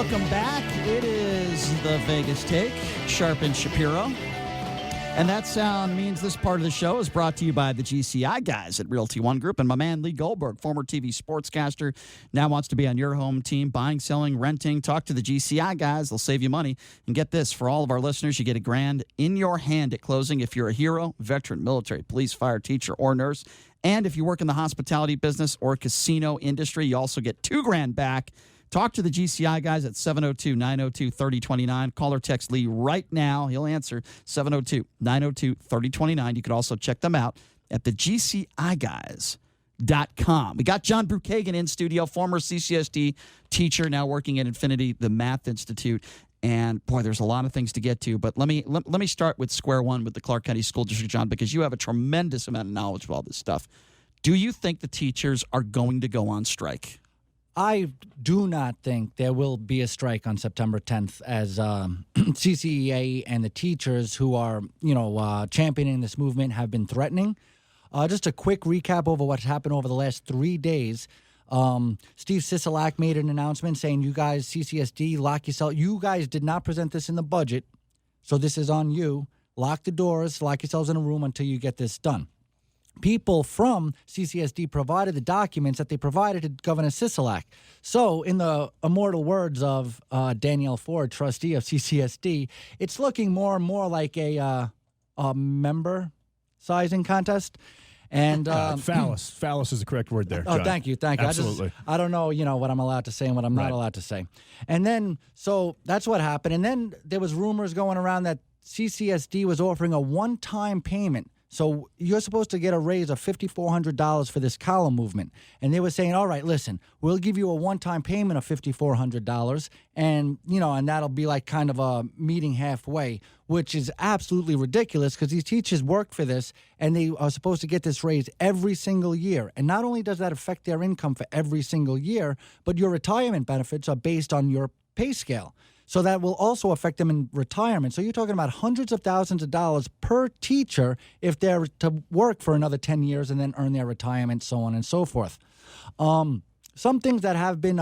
Welcome back. It is the Vegas Take, Sharp and Shapiro. And that sound means this part of the show is brought to you by the GCI guys at Realty One Group. And my man, Lee Goldberg, former TV sportscaster, now wants to be on your home team, buying, selling, renting. Talk to the GCI guys. They'll save you money. And get this, for all of our listeners, you get $1,000 in your hand at closing if you're a hero, veteran, military, police, fire, teacher, or nurse. And if you work in the hospitality business or casino industry, you also get $2,000 back. Talk to the GCI guys at 702-902-3029. Call or text Lee right now. He'll answer 702-902-3029. You could also check them out at thegciguys.com. We got John Bruchagen in studio, former CCSD teacher, now working at Infinity, the Math Institute. And, boy, there's a lot of things to get to. But let me start with square one with the Clark County School District, John, because you have a tremendous amount of knowledge of all this stuff. Do you think the teachers are going to go on strike? I do not think there will be a strike on September 10th as CCEA and the teachers who are, championing this movement have been threatening. Just a quick recap over what's happened over the last 3 days. Steve Sisolak made an announcement saying, you guys, CCSD, lock yourself. You guys did not present this in the budget, so this is on you. Lock the doors, lock yourselves in a room until you get this done. People from CCSD provided the documents that they provided to Governor Sisolak. So, in the immortal words of Danielle Ford, trustee of CCSD, it's looking more and more like a member sizing contest. And phallus is the correct word there. Oh, John. thank you. Absolutely. I don't know, what I'm allowed to say and what I'm not allowed to say. And then, so that's what happened. And then there was rumors going around that CCSD was offering a one-time payment. So you're supposed to get a raise of $5,400 for this column movement. And they were saying, all right, listen, we'll give you a one-time payment of $5,400. And, and that'll be like kind of a meeting halfway, which is absolutely ridiculous because these teachers work for this and they are supposed to get this raise every single year. And not only does that affect their income for every single year, but your retirement benefits are based on your pay scale. So that will also affect them in retirement. So you're talking about hundreds of thousands of dollars per teacher if they're to work for another 10 years and then earn their retirement, so on and so forth. Some things that have been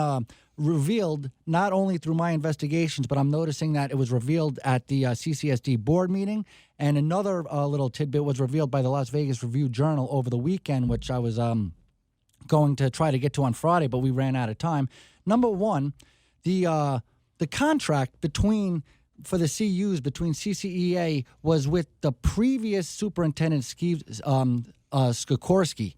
revealed, not only through my investigations, but I'm noticing that it was revealed at the CCSD board meeting. And another little tidbit was revealed by the Las Vegas Review-Journal over the weekend, which I was going to try to get to on Friday, but we ran out of time. Number one, the contract for the CUs between CCEA was with the previous superintendent, Skokorski,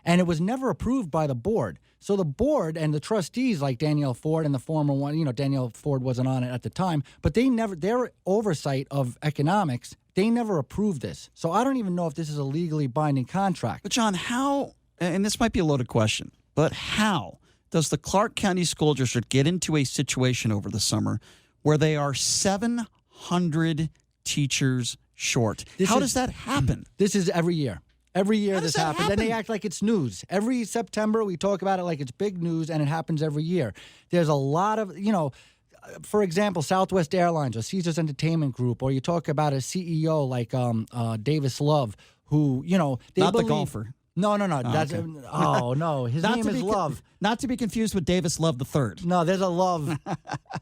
and it was never approved by the board. So the board and the trustees, like Danielle Ford and the former one, Danielle Ford wasn't on it at the time, but their oversight of economics, they never approved this. So I don't even know if this is a legally binding contract. But John, how, and this might be a loaded question, but how does the Clark County School District get into a situation over the summer where they are 700 teachers short? How does that happen? This is every year. Every year this happens. Happen? And they act like it's news. Every September we talk about it like it's big news, and it happens every year. There's a lot of, for example, Southwest Airlines or Caesars Entertainment Group, or you talk about a CEO like Davis Love, who, they Not believe, the golfer. No. Oh, That's, okay. No. His name is Love. Not to be confused with Davis Love III. No, there's a Love.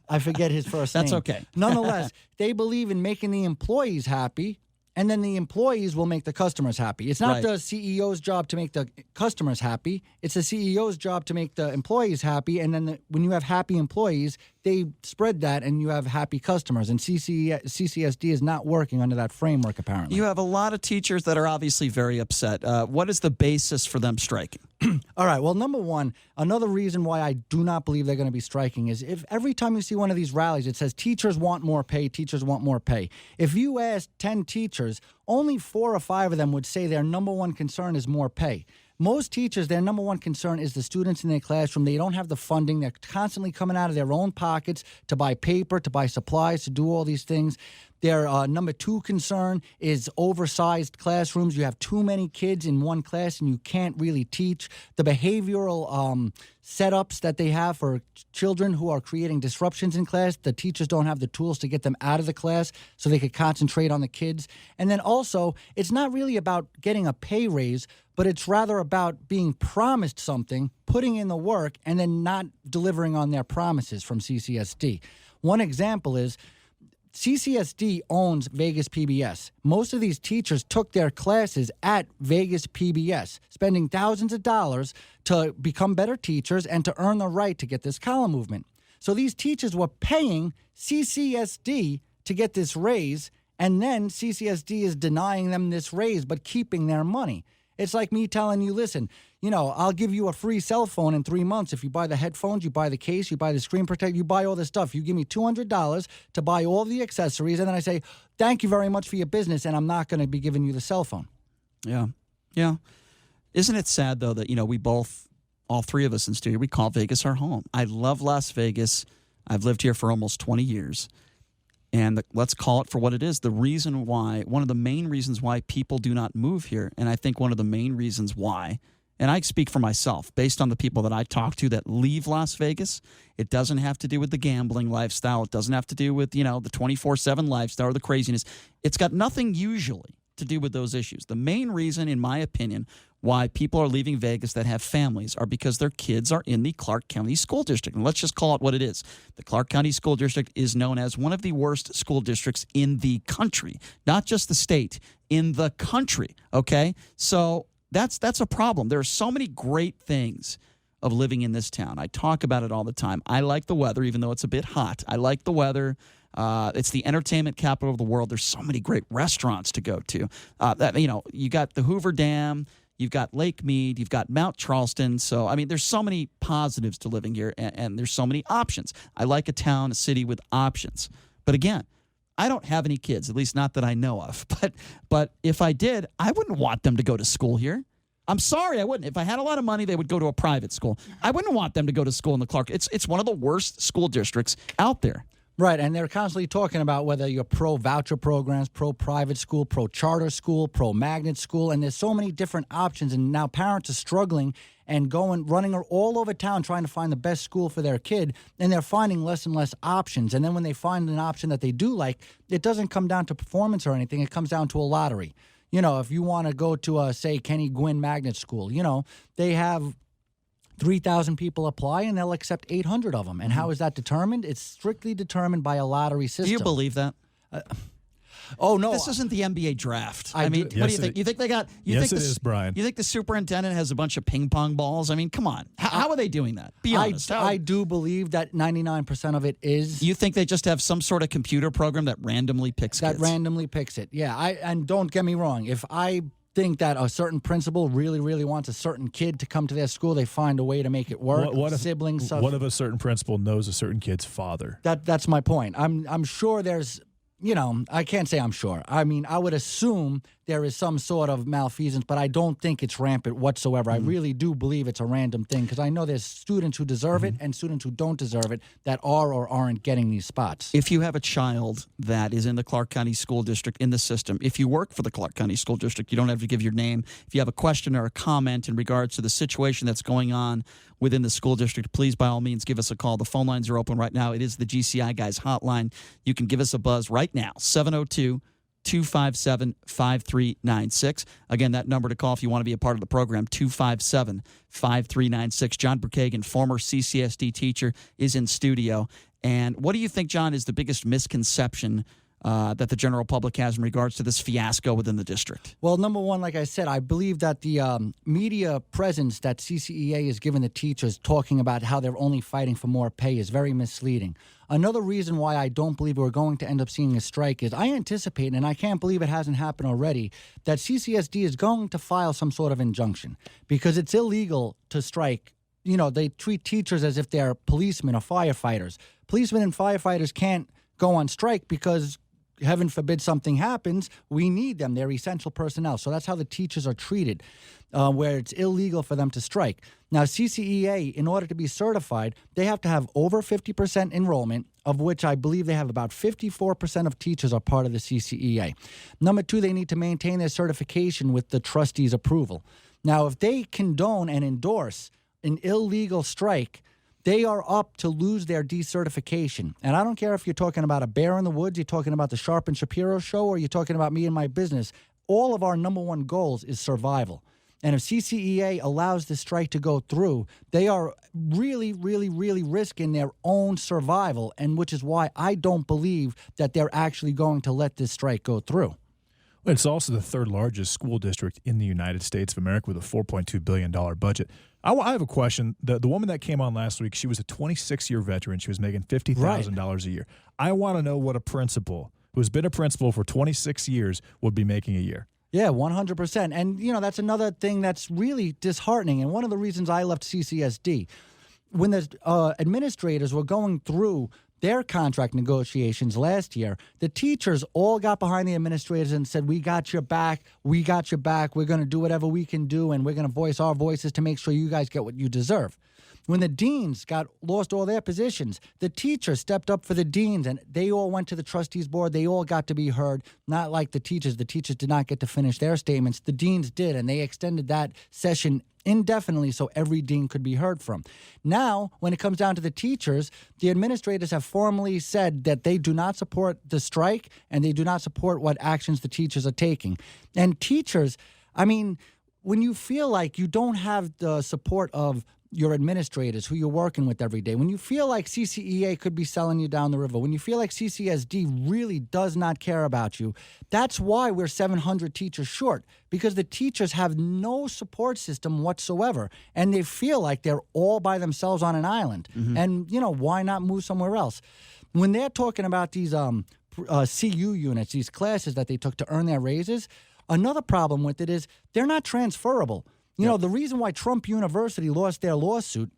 I forget his first name. That's okay. Nonetheless, they believe in making the employees happy, and then the employees will make the customers happy. It's not the CEO's job to make the customers happy. It's the CEO's job to make the employees happy, and then when you have happy employees, they spread that, and you have happy customers. And CCSD is not working under that framework, apparently. You have a lot of teachers that are obviously very upset. What is the basis for them striking? All right. Well, number one, another reason why I do not believe they're going to be striking is if every time you see one of these rallies, it says teachers want more pay, teachers want more pay. If you ask 10 teachers, only 4 or 5 of them would say their number one concern is more pay. Most teachers, their number one concern is the students in their classroom. They don't have the funding. They're constantly coming out of their own pockets to buy paper, to buy supplies, to do all these things. Their number two concern is oversized classrooms. You have too many kids in one class and you can't really teach. The behavioral setups that they have for children who are creating disruptions in class, the teachers don't have the tools to get them out of the class so they could concentrate on the kids. And then also, it's not really about getting a pay raise, but it's rather about being promised something, putting in the work, and then not delivering on their promises from CCSD. One example is CCSD owns Vegas PBS. Most of these teachers took their classes at Vegas PBS, spending thousands of dollars to become better teachers and to earn the right to get this column movement. So these teachers were paying CCSD to get this raise, and then CCSD is denying them this raise but keeping their money. It's like me telling you, listen, I'll give you a free cell phone in 3 months. If you buy the headphones, you buy the case, you buy the screen protector, you buy all this stuff. You give me $200 to buy all the accessories, and then I say, thank you very much for your business, and I'm not going to be giving you the cell phone. Yeah. Yeah. Isn't it sad, though, that, we both, all three of us in studio, we call Vegas our home. I love Las Vegas. I've lived here for almost 20 years. And let's call it for what it is. One of the main reasons why people do not move here, and I think one of the main reasons why, and I speak for myself, based on the people that I talk to that leave Las Vegas, it doesn't have to do with the gambling lifestyle. It doesn't have to do with, the 24/7 lifestyle or the craziness. It's got nothing usually to do with those issues. The main reason, in my opinion, why people are leaving Vegas that have families are because their kids are in the Clark County School District. And let's just call it what it is. The Clark County School District is known as one of the worst school districts in the country, not just the state, in the country, okay? So that's a problem. There are so many great things of living in this town. I talk about it all the time. I like the weather, even though it's a bit hot. I like the weather. It's the entertainment capital of the world. There's so many great restaurants to go to. You got the Hoover Dam, you've got Lake Mead, you've got Mount Charleston. So, there's so many positives to living here, and there's so many options. I like a city with options. But again, I don't have any kids, at least not that I know of. But if I did, I wouldn't want them to go to school here. I'm sorry, I wouldn't. If I had a lot of money, they would go to a private school. I wouldn't want them to go to school in the Clark. It's one of the worst school districts out there. Right, and they're constantly talking about whether you're pro-voucher programs, pro-private school, pro-charter school, pro-magnet school, and there's so many different options, and now parents are struggling and running all over town trying to find the best school for their kid, and they're finding less and less options. And then when they find an option that they do like, it doesn't come down to performance or anything. It comes down to a lottery. If you want to go to, say, Kenny Gwynn Magnet School, they have 3,000 people apply, and they'll accept 800 of them. And how is that determined? It's strictly determined by a lottery system. Do you believe that? Oh, no. This isn't the NBA draft. I what do you think? You think they got... Yes, it is, Brian. You think the superintendent has a bunch of ping pong balls? Come on. How are they doing that? Be honest. I do believe that 99% of it is... You think they just have some sort of computer program that randomly picks kids? That randomly picks it, yeah. And don't get me wrong. If I think that a certain principal really, really wants a certain kid to come to their school, they find a way to make it work. What if, siblings... What if a certain principal knows a certain kid's father? That's my point. I'm sure there's... I can't say I'm sure. I would assume there is some sort of malfeasance, but I don't think it's rampant whatsoever. I really do believe it's a random thing because I know there's students who deserve it and students who don't deserve it that are or aren't getting these spots. If you have a child that is in the Clark County School District in the system, if you work for the Clark County School District, you don't have to give your name. If you have a question or a comment in regards to the situation that's going on within the school district, please, by all means, give us a call. The phone lines are open right now. It is the GCI Guys hotline. You can give us a buzz right now, 702-257-5396. Again, that number to call if you want to be a part of the program, 257-5396. John Bruchagen, former CCSD teacher, is in studio. And what do you think, John, is the biggest misconception that the general public has in regards to this fiasco within the district? Well, number one, like I said, I believe that the media presence that CCEA is giving the teachers talking about how they're only fighting for more pay is very misleading. Another reason why I don't believe we're going to end up seeing a strike is I anticipate, and I can't believe it hasn't happened already, that CCSD is going to file some sort of injunction because it's illegal to strike. They treat teachers as if they're policemen or firefighters. Policemen and firefighters can't go on strike because heaven forbid something happens, we need them. They're essential personnel. So that's how the teachers are treated, where it's illegal for them to strike. Now, CCEA, in order to be certified, they have to have over 50% enrollment, of which I believe they have about 54% of teachers are part of the CCEA. Number two, they need to maintain their certification with the trustees' approval. Now, if they condone and endorse an illegal strike, they are up to lose their decertification. And I don't care if you're talking about a bear in the woods, you're talking about the Sharp and Shapiro show, or you're talking about me and my business. All of our number one goals is survival. And if CCEA allows this strike to go through, they are really, really, really risking their own survival, and which is why I don't believe that they're actually going to let this strike go through. It's also the third largest school district in the United States of America with a $4.2 billion budget. I have a question. The woman that came on last week, she was a 26-year veteran. She was making $50,000 a year. I want to know what a principal who has been a principal for 26 years would be making a year. Yeah, 100%. And, that's another thing that's really disheartening. And one of the reasons I left CCSD, when the administrators were going through their contract negotiations last year, the teachers all got behind the administrators and said, we got your back, we're going to do whatever we can do, and we're going to voice our voices to make sure you guys get what you deserve. When the deans lost all their positions, the teachers stepped up for the deans, and they all went to the trustees board. They all got to be heard, not like the teachers. The teachers did not get to finish their statements. The deans did, and they extended that session indefinitely so every dean could be heard from. Now, when it comes down to the teachers, the administrators have formally said that they do not support the strike and they do not support what actions the teachers are taking. And teachers, when you feel like you don't have the support of your administrators who you're working with every day, when you feel like CCEA could be selling you down the river, when you feel like CCSD really does not care about you, that's why we're 700 teachers short, because the teachers have no support system whatsoever, and they feel like they're all by themselves on an island. Mm-hmm. And, why not move somewhere else? When they're talking about these CU units, these classes that they took to earn their raises, another problem with it is they're not transferable. The reason why Trump University lost their lawsuit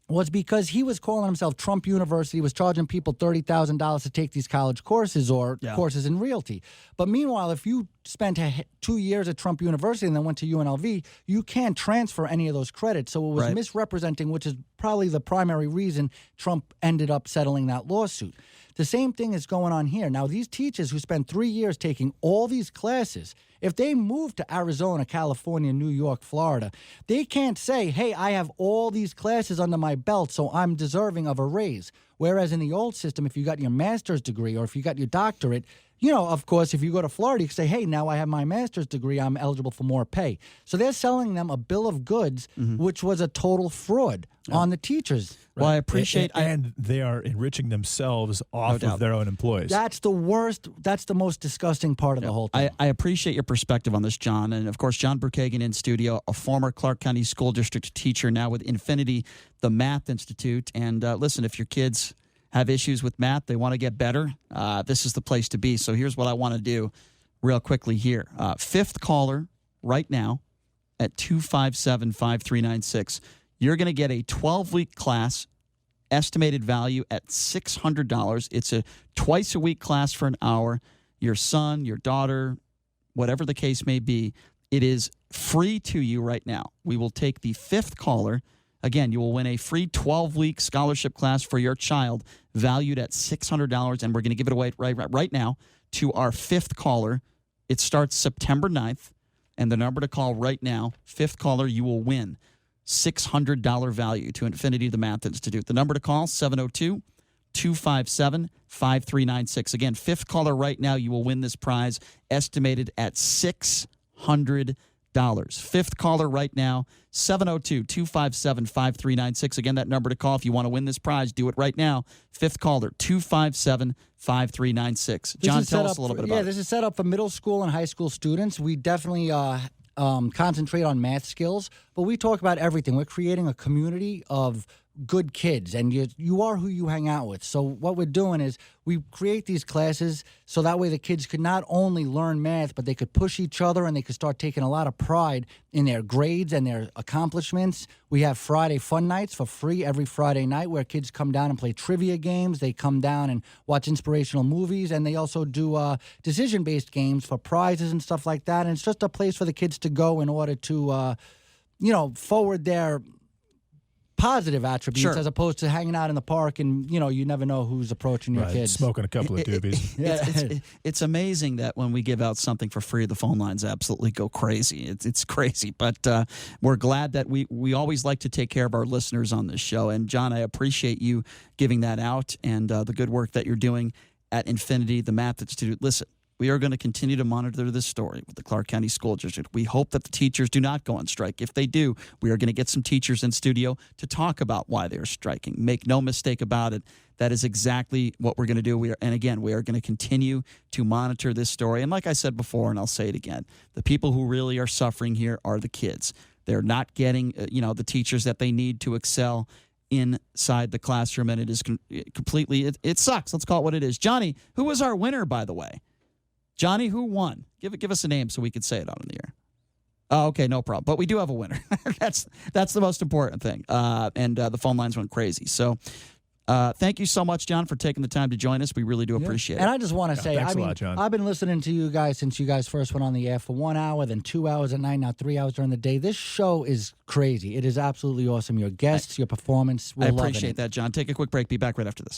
was because he was calling himself Trump University, was charging people $30,000 to take these college courses or courses in realty. But meanwhile, if you spent 2 years at Trump University and then went to UNLV, you can't transfer any of those credits. So it was misrepresenting, which is probably the primary reason Trump ended up settling that lawsuit. The same thing is going on here. Now, these teachers who spent 3 years taking all these classes, if they move to Arizona, California, New York, Florida, they can't say, hey, I have all these classes under my belt, so I'm deserving of a raise. Whereas in the old system, if you got your master's degree or if you got your doctorate, of course, if you go to Florida, you can say, hey, now I have my master's degree, I'm eligible for more pay. So they're selling them a bill of goods, which was a total fraud on the teachers. Well, I appreciate... And they are enriching themselves off of their own employees. That's the worst. That's the most disgusting part of the whole thing. I appreciate your perspective on this, John. And, of course, John Bruchagen in studio, a former Clark County School District teacher, now with Infinity, the Math Institute. And, listen, if your kids have issues with math, they want to get better, this is the place to be. So here's what I want to do real quickly here. Fifth caller right now at 257-5396. You're going to get a 12-week class, estimated value at $600. It's a twice-a-week class for an hour. Your son, your daughter, whatever the case may be, it is free to you right now. We will take the fifth caller. Again, you will win a free 12-week scholarship class for your child valued at $600, and we're going to give it away right now to our fifth caller. It starts September 9th, and the number to call right now, fifth caller, you will win $600 value to Infinity the Math Institute. The number to call, 702-257-5396. Again, fifth caller right now, you will win this prize estimated at $600. Fifth caller right now, 702-257-5396. Again, that number to call if you want to win this prize. Do it right now. Fifth caller, 257-5396. John, tell us a little bit about it. Yeah, this is set up for middle school and high school students. We definitely concentrate on math skills, but we talk about everything. We're creating a community of good kids, and you are who you hang out with. So what we're doing is we create these classes so that way the kids could not only learn math, but they could push each other and they could start taking a lot of pride in their grades and their accomplishments. We have Friday fun nights for free every Friday night where kids come down and play trivia games. They come down and watch inspirational movies, and they also do decision-based games for prizes and stuff like that. And it's just a place for the kids to go in order to, forward their positive attributes Sure. as opposed to hanging out in the park and, you never know who's approaching your Right, kids. smoking a couple of doobies. It's amazing that when we give out something for free, the phone lines absolutely go crazy. It's crazy, but we're glad that we always like to take care of our listeners on this show. And John, I appreciate you giving that out and the good work that you're doing at Infinity, the Math Institute. Listen, we are going to continue to monitor this story with the Clark County School District. We hope that the teachers do not go on strike. If they do, we are going to get some teachers in studio to talk about why they're striking. Make no mistake about it. That is exactly what we're going to do. We are going to continue to monitor this story. And like I said before, and I'll say it again, the people who really are suffering here are the kids. They're not getting, the teachers that they need to excel inside the classroom, and it is completely, it sucks. Let's call it what it is. Johnny, who was our winner, by the way? Johnny, who won? Give us a name so we could say it on the air. Oh, okay, no problem. But we do have a winner. That's the most important thing. And the phone lines went crazy. So thank you so much, John, for taking the time to join us. We really do appreciate it. And I just want to say, thanks a lot, John. I've been listening to you guys since you guys first went on the air for 1 hour, then 2 hours at night, now 3 hours during the day. This show is crazy. It is absolutely awesome. Your guests, your performance, we're I loving appreciate it. that, John. Take a quick break. Be back right after this.